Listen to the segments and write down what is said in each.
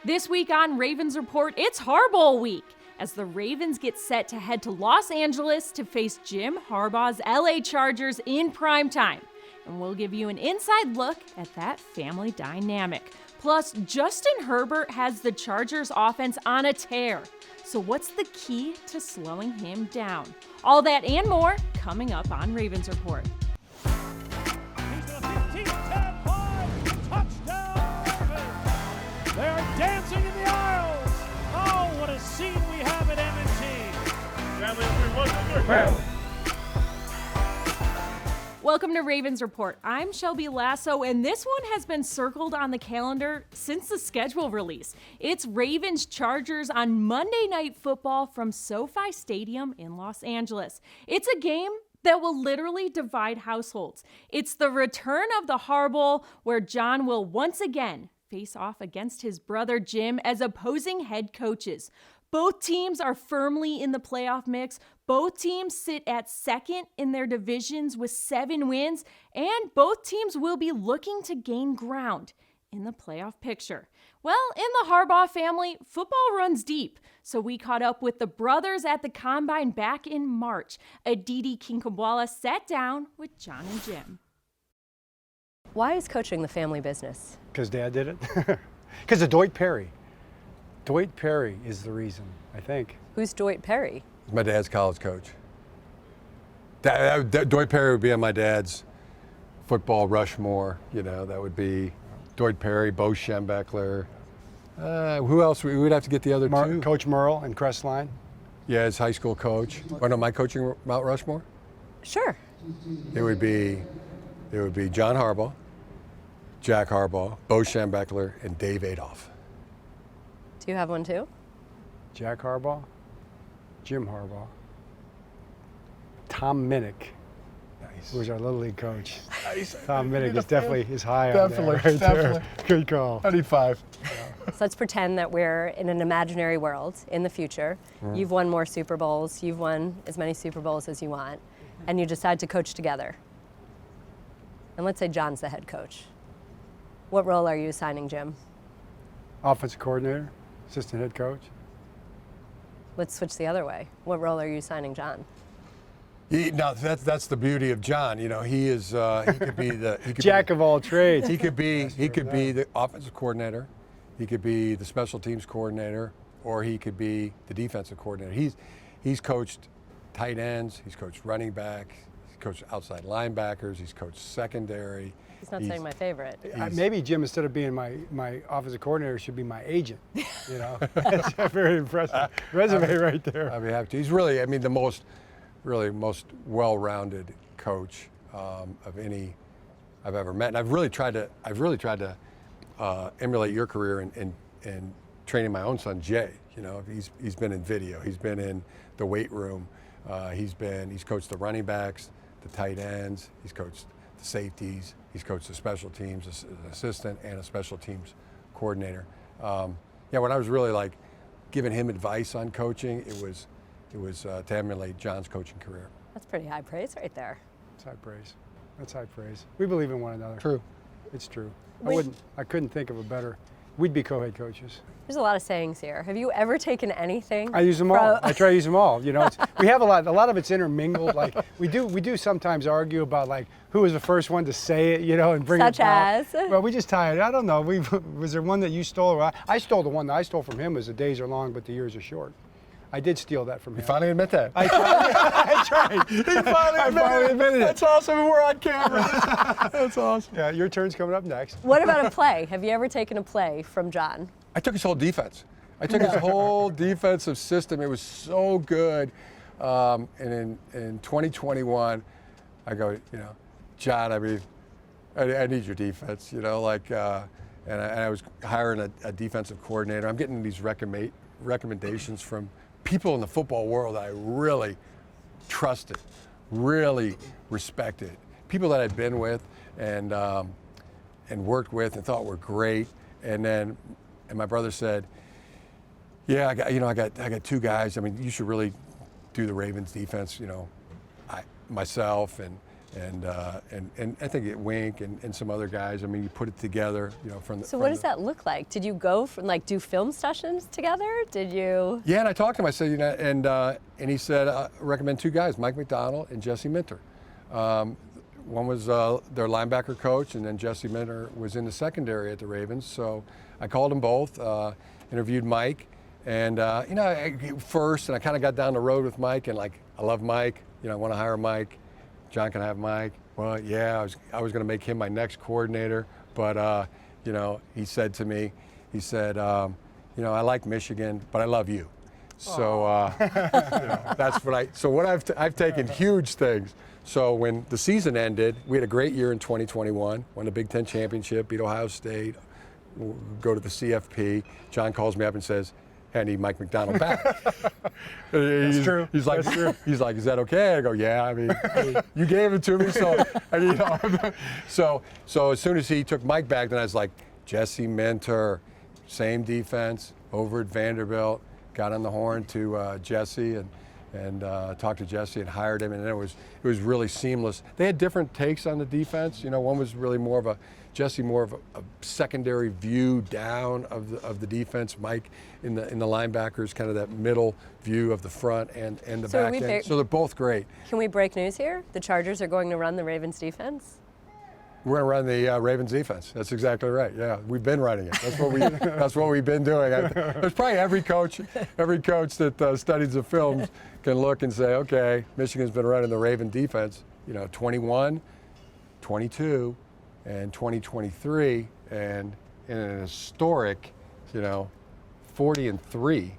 This week on Ravens Report, it's Harbaugh week as the Ravens get set to head to Los Angeles to face Jim Harbaugh's LA Chargers in primetime. And we'll give you an inside look at that family dynamic. Plus, Justin Herbert has the Chargers offense on a tear. So what's the key to slowing him down? All that and more coming up on Ravens Report. They are dancing in the aisles. Oh, what a scene we have at M&T. Welcome to Ravens Report. I'm Shelby Lasso, and this one has been circled on the calendar since the schedule release. It's Ravens Chargers on Monday Night Football from SoFi Stadium in Los Angeles. It's a game that will literally divide households. It's the return of the Harbaugh, where John will once again face off against his brother Jim as opposing head coaches. Both teams are firmly in the playoff mix. Both teams sit at second in their divisions with 7 wins, and both teams will be looking to gain ground in the playoff picture. Well, in the Harbaugh family, football runs deep, so we caught up with the brothers at the Combine back in March. Aditi Kinkhabwala sat down with John and Jim. Why is coaching the family business? Because Dad did it. Because of Dwight Perry. Dwight Perry is the reason, I think. Who's Dwight Perry? My dad's college coach. Dwight Perry would be on my dad's football Rushmore. You know, that would be Dwight Perry, Bo Schembechler. Who else? We would have to get the other two. Coach Merle and Crestline. Yeah, his high school coach. Am I coaching Mount Rushmore? Sure. It would be John Harbaugh, Jack Harbaugh, Bo Schembechler, and Dave Adolph. Do you have one too? Jack Harbaugh, Jim Harbaugh, Tom Minnick, who was our Little League coach. Nice. Tom Minnick is definitely high Definitely, on there. Right definitely. There. Good call. 95. So let's pretend that we're in an imaginary world in the future. You've won more Super Bowls. You've won as many Super Bowls as you want. And you decide to coach together. And let's say John's the head coach. What role are you assigning Jim? Offensive coordinator, assistant head coach. Let's switch the other way. What role are you assigning John? No, that's the beauty of John. You know, he is. He could be the Jack of all trades. He could be the offensive coordinator. He could be the special teams coordinator, or he could be the defensive coordinator. He's coached tight ends. He's coached running back. He's coached outside linebackers. He's coached secondary. He's not saying my favorite. Maybe Jim, instead of being my offensive coordinator, should be my agent. You know, that's a very impressive resume right there. I'd be happy to. He's really, the most well-rounded coach of any I've ever met. And I've really tried to emulate your career in training my own son Jay. You know, he's been in video. He's been in the weight room. He's coached the running backs, the tight ends. He's coached the safeties. He's coached the special teams, as an assistant and a special teams coordinator. When I was really like giving him advice on coaching, it was to emulate John's coaching career. That's pretty high praise right there. That's high praise. That's high praise. We believe in one another. True. It's true. I couldn't think of a better. We'd be co-head coaches. There's a lot of sayings here. Have you ever taken anything? I use them all. I try to use them all. You know, we have a lot of it's intermingled. Like we do sometimes argue about like who was the first one to say it, you know, and bring Such it back. as? Well, we just tied it. I don't know. Was there one that you stole? Or I stole the one that I stole from him. Was the days are long, but the years are short. I did steal that from him. You finally admit that. I tried. He finally admitted it. That's awesome. We're on camera. That's awesome. Yeah, your turn's coming up next. What about a play? Have you ever taken a play from John? I took his whole defense. I took his whole defensive system. It was so good. And in 2021, I go, you know, John, I need your defense, you know, like, and I was hiring a defensive coordinator. I'm getting these recommendations from people in the football world that I really trusted, really respected, people that I'd been with and worked with and thought were great. And my brother said, "Yeah, I got 2 guys. I mean, you should really do the Ravens defense. You know, myself and and I think Wink and some other guys. I mean, you put it together, from the. So what does that look like? Did you go from do film sessions together? Did you? Yeah, and I talked to him. I said, and he said, recommend 2 guys, Mike McDonald and Jesse Minter. One was their linebacker coach, and then Jesse Minter was in the secondary at the Ravens. So I called them both, interviewed Mike, and first, and I kind of got down the road with Mike, and I love Mike. I want to hire Mike. John, can I have Mike? Well, yeah, I was going to make him my next coordinator, but he said to me, I like Michigan, but I love you. So that's what I've taken huge things. So when the season ended, we had a great year in 2021, won the Big Ten championship, beat Ohio State, go to the CFP. John calls me up and says, hey, I need Mike McDonald back. That's true. He's like, is that okay? I go, yeah. I mean, you gave it to me, so so as soon as he took Mike back, then I was like, Jesse Minter, same defense over at Vanderbilt. Got on the horn to Jesse and talked to Jesse and hired him, and it was really seamless. They had different takes on the defense. One was really more of a secondary view down of the defense. Mike in the linebackers, kind of that middle view of the front and the back end. So they're both great. Can we break news here? The Chargers are going to run the Ravens defense? We're going to run the Ravens defense. That's exactly right. Yeah, we've been running it. That's what we've been doing. There's probably every coach that studies the films can look and say, okay, Michigan's been running the Raven defense. 21, 22. And 2023, and in an historic, 40-3,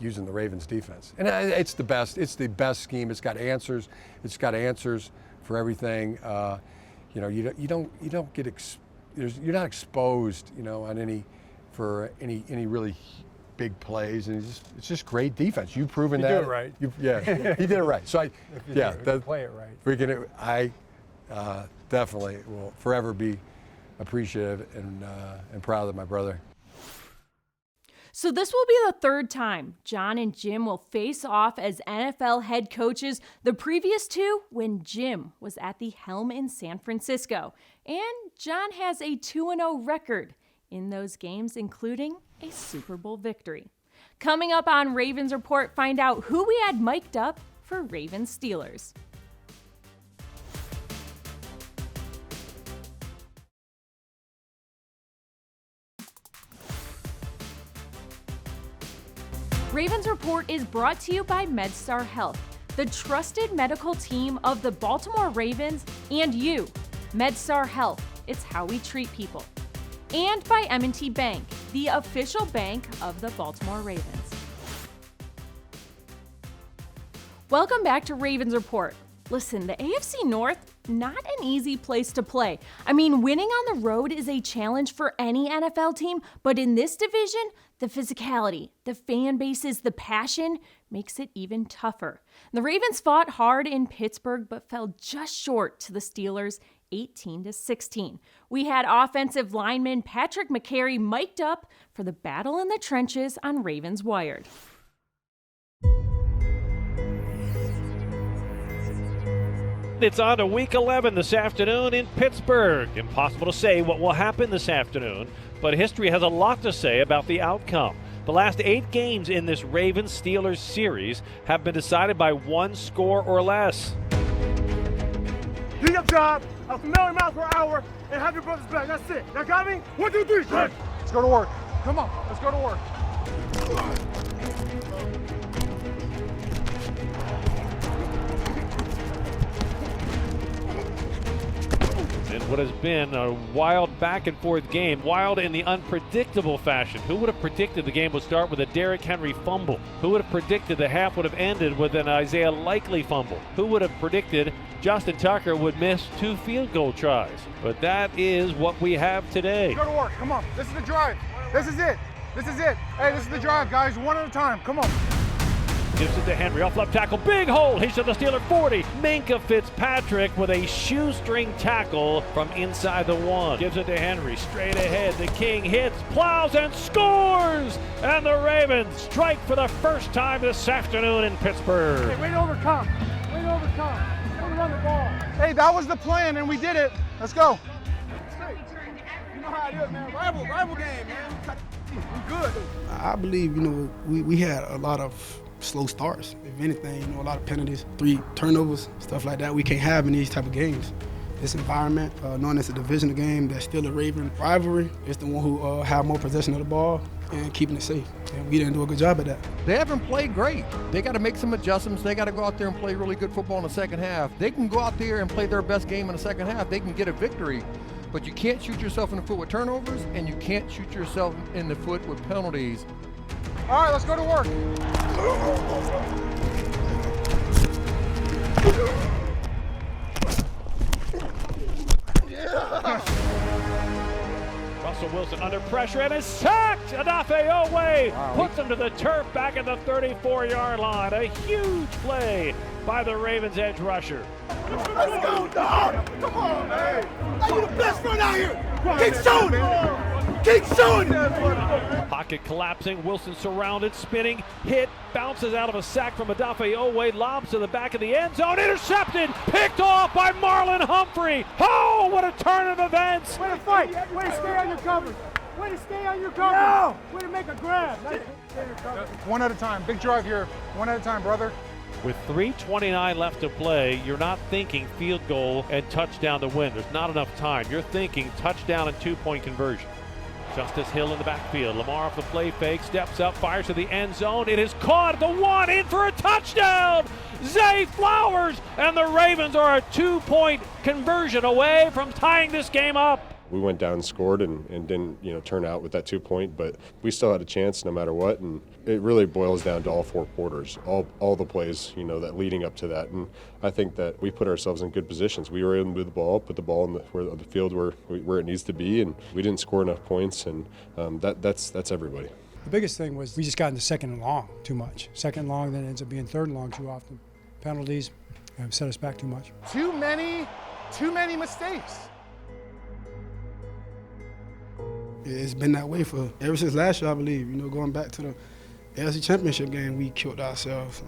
using the Ravens defense. And it's the best. It's the best scheme. It's got answers. It's got answers for everything. You're not exposed, on any really big plays, and it's just great defense. You've proven that. You do it right. He did it right. So play it right. Definitely will forever be appreciative and proud of my brother. So this will be the 3rd time John and Jim will face off as NFL head coaches. The previous 2 when Jim was at the helm in San Francisco. And John has a 2-0 record in those games, including a Super Bowl victory. Coming up on Ravens Report, find out who we had mic'd up for Ravens Steelers. Ravens Report is brought to you by MedStar Health, the trusted medical team of the Baltimore Ravens and you. MedStar Health, it's how we treat people. And by M&T Bank, the official bank of the Baltimore Ravens. Welcome back to Ravens Report. Listen, the AFC North, not an easy place to play. I mean, winning on the road is a challenge for any NFL team, but in this division, the physicality, the fan bases, the passion makes it even tougher. The Ravens fought hard in Pittsburgh, but fell just short to the Steelers, 18-16. We had offensive lineman Patrick McCary mic'd up for the battle in the trenches on Ravens Wired. It's on to Week 11 this afternoon in Pittsburgh. Impossible to say what will happen this afternoon, but history has a lot to say about the outcome. The last 8 games in this Ravens-Steelers series have been decided by 1 score or less. Do your job, a million miles per hour, and have your brother's back. That's it. Y'all got me? 1, 2, 3. Good. Let's go to work. Come on, let's go to work. In what has been a wild back-and-forth game, wild in the unpredictable fashion. Who would have predicted the game would start with a Derrick Henry fumble? Who would have predicted the half would have ended with an Isaiah Likely fumble? Who would have predicted Justin Tucker would miss 2 field goal tries? But that is what we have today. Go to work. Come on. This is the drive. This is it. This is it. Hey, this is the drive, guys. One at a time. Come on. Gives it to Henry, off left tackle, big hole, he's to the Steeler 40. Minkah Fitzpatrick with a shoestring tackle from inside the 1. Gives it to Henry, straight ahead, the King hits, plows, and scores! And the Ravens strike for the first time this afternoon in Pittsburgh. Hey, way to overcome. Way to overcome. run the ball. Hey, that was the plan, and we did it. Let's go. You know how I do it, man. Rival game, man. We good. I believe, we had a lot of slow starts. If anything, a lot of penalties, 3 turnovers, stuff like that we can't have in these type of games. This environment, knowing it's a divisional game, that's still a Raven rivalry. It's the one who have more possession of the ball and keeping it safe. And we didn't do a good job at that. They haven't played great. They got to make some adjustments. They got to go out there and play really good football in the second half. They can go out there and play their best game in the second half. They can get a victory. But you can't shoot yourself in the foot with turnovers, and you can't shoot yourself in the foot with penalties. All right, let's go to work. Russell Wilson under pressure and is sacked. Odafe Owe puts him to the turf back at the 34-yard line. A huge play by the Ravens edge rusher. Let's go, dog. Come on, man. Are you the best run out here? Keep showing it. Keep showing it. Pocket collapsing, Wilson surrounded, spinning, hit, bounces out of a sack from Odafe Owe, lobs to the back of the end zone, intercepted, picked off by Marlon Humphrey. Oh, what a turn of events. Way to fight. Way to stay on your coverage. Way to stay on your coverage. Way to make a grab. Nice. One at a time. Big drive here. One at a time, brother. With 3:29 left to play, you're not thinking field goal and touchdown to win. There's not enough time. You're thinking touchdown and 2-point conversion. Justice Hill in the backfield. Lamar off the play fake, steps up, fires to the end zone. It is caught at the 1, in for a touchdown. Zay Flowers, and the Ravens are a 2-point conversion away from tying this game up. We went down and scored and didn't turn out with that 2-point, but we still had a chance no matter what, and it really boils down to all 4 quarters, all the plays that leading up to that, and I think that we put ourselves in good positions. We were able to move the ball, put the ball on the field where it needs to be, and we didn't score enough points, and that's everybody. The biggest thing was we just got into second and long too much. Second and long, then it ends up being third and long too often. Penalties have set us back too much. Too many mistakes. It's been that way for ever since last year, I believe. Going back to the AFC Championship game, we killed ourselves.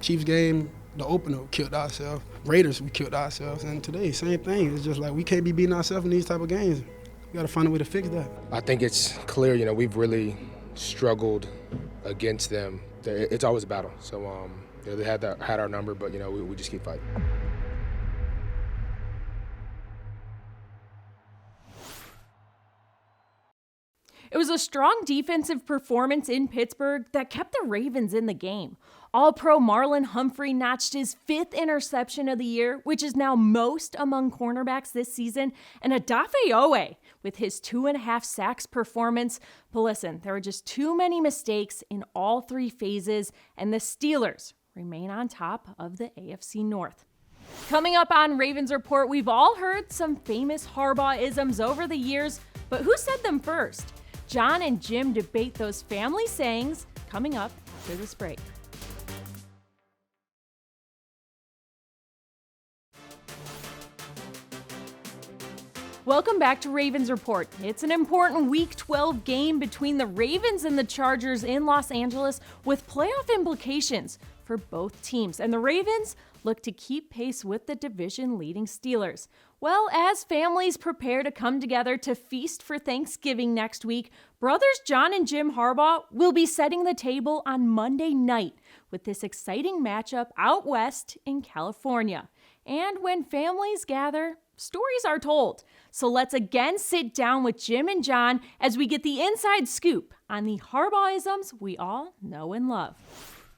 Chiefs game, the opener, we killed ourselves. Raiders, we killed ourselves. And today, same thing. It's just like we can't be beating ourselves in these type of games. We got to find a way to fix that. I think it's clear, we've really struggled against them. It's always a battle. So they had our number, but we just keep fighting. It was a strong defensive performance in Pittsburgh that kept the Ravens in the game. All-Pro Marlon Humphrey notched his 5th interception of the year, which is now most among cornerbacks this season, and Odafe Owe with his 2.5 sacks performance. But listen, there were just too many mistakes in all 3 phases, and the Steelers remain on top of the AFC North. Coming up on Ravens Report, we've all heard some famous Harbaugh-isms over the years, but who said them first? John and Jim debate those family sayings coming up after this break. Welcome back to Ravens Report. It's an important Week 12 game between the Ravens and the Chargers in Los Angeles with playoff implications for both teams. And the Ravens look to keep pace with the division-leading Steelers. Well, as families prepare to come together to feast for Thanksgiving next week, brothers John and Jim Harbaugh will be setting the table on Monday night with this exciting matchup out west in California. And when families gather, stories are told. So let's again sit down with Jim and John as we get the inside scoop on the Harbaugh-isms we all know and love.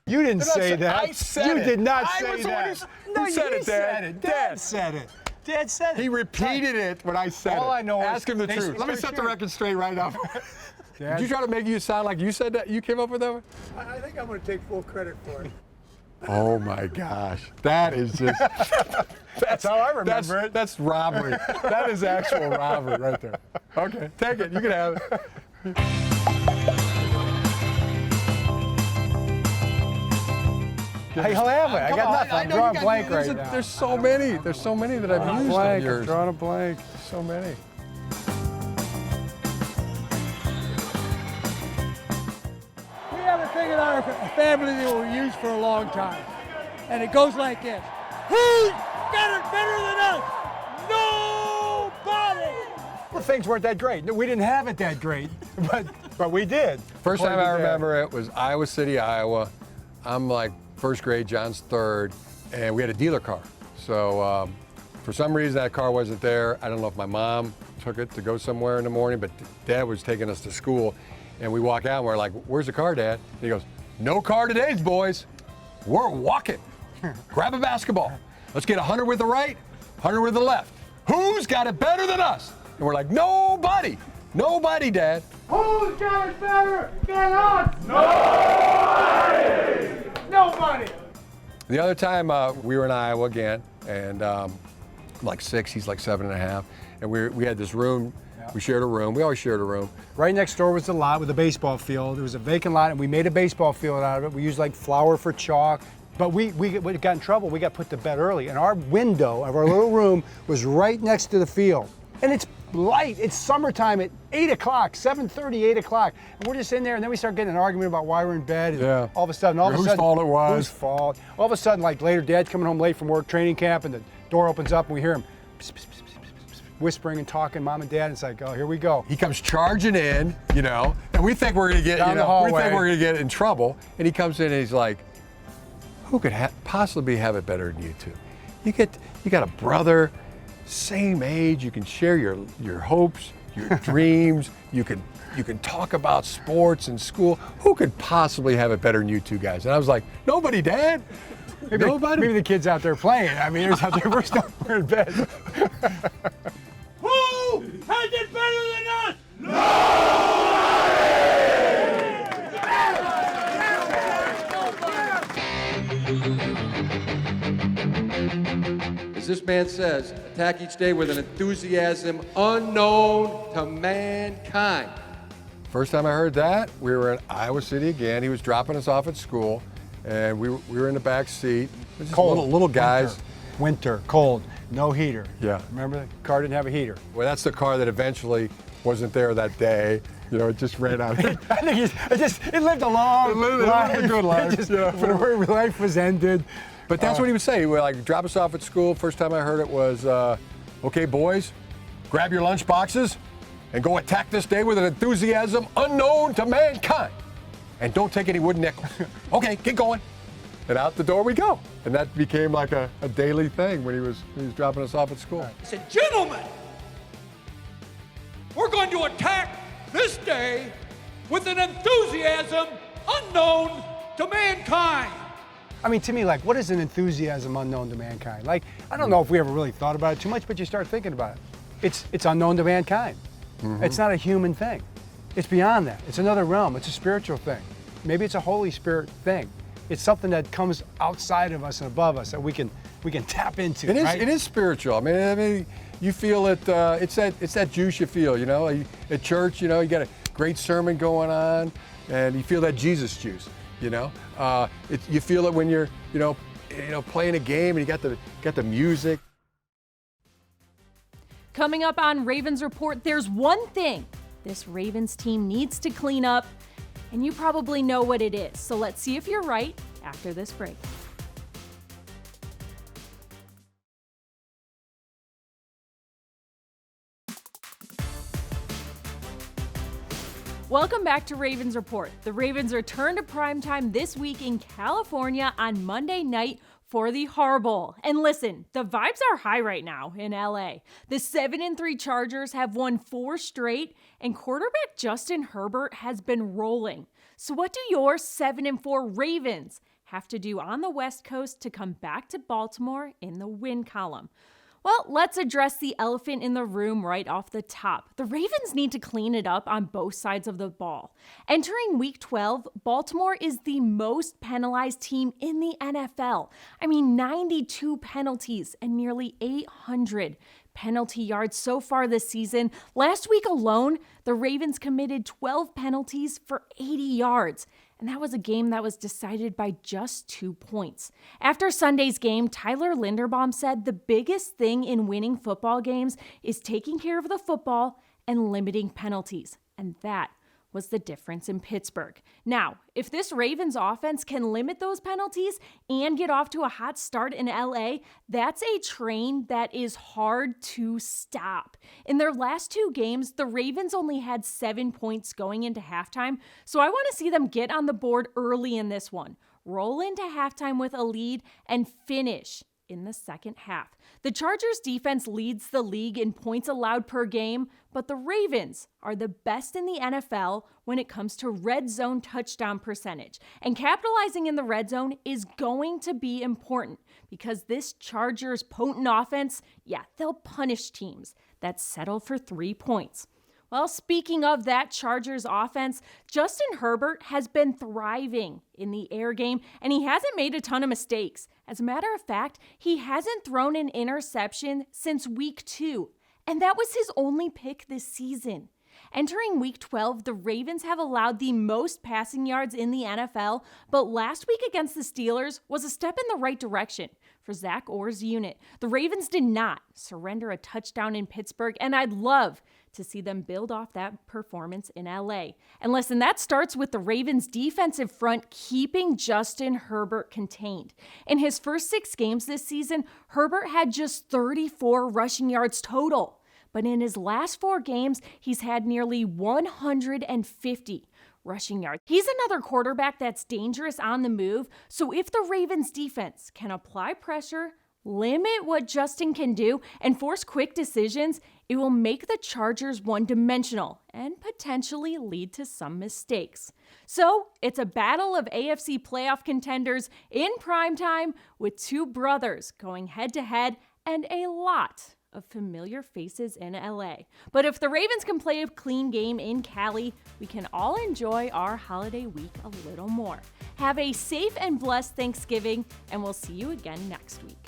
You didn't say that. I said you it. did not I say was the that. one who said it, Dad. Dad said it. Dad said it. He repeated it when I said it. All I know is ask him the truth. Let me set the record straight right now. Did you try to make you sound like you said that? You came up with that one? I think I'm going to take full credit for it. Oh my gosh, that is just. That's how I remember it. That's robbery. That is actual robbery right there. Okay, take it. You can have it. Hey, he'll have it. I got nothing. I'm drawing blank right now. There's so many. There's so many that I've used of yours. I'm drawing a blank. So many. We have a thing in our family that we use for a long time, and it goes like this. Who's better than us? Nobody! Well, things weren't that great. No, we didn't have it that great, but we did. First time I remember it was Iowa City, Iowa. I'm like first grade, John's third, and we had a dealer car. So for some reason that car wasn't there. I don't know if my mom took it to go somewhere in the morning, but Dad was taking us to school. And we walk out and we're like, "Where's the car, Dad?" And he goes, "No car today, boys. We're walking. Grab a basketball. Let's get 100 with the right, 100 with the left. Who's got it better than us?" And we're like, "Nobody. Nobody, Dad." Who's got it better than us? Nobody! The other time we were in Iowa again, and like 6, he's like 7.5, and we had this room. We shared a room. We always shared a room. Right next door was the lot with a baseball field. It was a vacant lot, and we made a baseball field out of it. We used like flour for chalk. But we got in trouble. We got put to bed early, and our window of our little room was right next to the field. And it's light. It's summertime at 8 o'clock, 7:30, 8 o'clock. And we're just in there, and then we start getting an argument about why we're in bed. And all of a sudden, whose fault it was. Whose fault. All of a sudden, like later, Dad's coming home late from work, training camp, and the door opens up, and we hear him whispering and talking, Mom and Dad. And it's like, oh, here we go. He comes charging in, and we think we're gonna get, Down the hallway. we think we're gonna get in trouble. And he comes in and he's like, "Who could possibly have it better than you two? You got a brother, same age. You can share your hopes, your dreams. You can talk about sports and school. Who could possibly have it better than you two guys?" And I was like, "Nobody, Dad. Nobody." Maybe the kids out there playing. I mean, there's out there. We're in bed. Who has it better than us? As this man says, attack each day with an enthusiasm unknown to mankind. First time I heard that, we were in Iowa City again. He was dropping us off at school, and we were in the back seat. Just Cold. little guys. Winter, cold, no heater. Yeah. Remember, the car didn't have a heater. Well, that's the car that eventually wasn't there that day. It just ran out. I think it lived a long life. A good life. Life was ended. But that's what he would say. He would like drop us off at school. First time I heard it was, "Okay, boys, grab your lunch boxes and go attack this day with an enthusiasm unknown to mankind. And don't take any wooden nickels." "Okay, get going." And out the door we go. And that became like a daily thing when he was dropping us off at school. I said, "Gentlemen, we're going to attack this day with an enthusiasm unknown to mankind." I mean, to me, like, what is an enthusiasm unknown to mankind? Like, I don't know if we ever really thought about it too much, but you start thinking about it. It's unknown to mankind. Mm-hmm. It's not a human thing. It's beyond that. It's another realm. It's a spiritual thing. Maybe it's a Holy Spirit thing. It's something that comes outside of us and above us that we can tap into. It is. Right? It is spiritual. I mean, you feel it. It's that juice you feel. At church, you got a great sermon going on, and you feel that Jesus juice. You feel it when you're playing a game and you got the music. Coming up on Ravens Report, there's one thing this Ravens team needs to clean up, and you probably know what it is. So let's see if you're right after this break. Welcome back to Ravens Report. The Ravens return to primetime this week in California on Monday night for the Harbaugh. And listen, the vibes are high right now in LA. The 7-3 Chargers have won 4 straight, and quarterback Justin Herbert has been rolling. So what do your 7-4 Ravens have to do on the West Coast to come back to Baltimore in the win column? Well, let's address the elephant in the room right off the top. The Ravens need to clean it up on both sides of the ball. Entering Week 12, Baltimore is the most penalized team in the NFL. 92 penalties and nearly 800 penalty yards so far this season. Last week alone, the Ravens committed 12 penalties for 80 yards. And that was a game that was decided by just 2 points. After Sunday's game, Tyler Linderbaum said the biggest thing in winning football games is taking care of the football and limiting penalties. And that was the difference in Pittsburgh. Now, if this Ravens offense can limit those penalties and get off to a hot start in LA, that's a train that is hard to stop. In their last 2 games, the Ravens only had 7 points going into halftime, so I want to see them get on the board early in this one, roll into halftime with a lead, and finish in the second half. The Chargers defense leads the league in points allowed per game, but the Ravens are the best in the NFL when it comes to red zone touchdown percentage. And capitalizing in the red zone is going to be important because this Chargers potent offense, they'll punish teams that settle for 3 points. Well, speaking of that Chargers offense, Justin Herbert has been thriving in the air game, and he hasn't made a ton of mistakes. As a matter of fact, he hasn't thrown an interception since week 2, and that was his only pick this season. Entering week 12, the Ravens have allowed the most passing yards in the NFL, but last week against the Steelers was a step in the right direction for Zach Orr's unit. The Ravens did not surrender a touchdown in Pittsburgh, and I'd love to see them build off that performance in LA. And listen, that starts with the Ravens' defensive front keeping Justin Herbert contained. In his first 6 games this season, Herbert had just 34 rushing yards total. But in his last 4 games, he's had nearly 150 rushing yards. He's another quarterback that's dangerous on the move, so if the Ravens defense can apply pressure, limit what Justin can do, and force quick decisions, it will make the Chargers one-dimensional and potentially lead to some mistakes. So it's a battle of AFC playoff contenders in primetime with 2 brothers going head-to-head and a lot of familiar faces in LA. But if the Ravens can play a clean game in Cali, we can all enjoy our holiday week a little more. Have a safe and blessed Thanksgiving, and we'll see you again next week.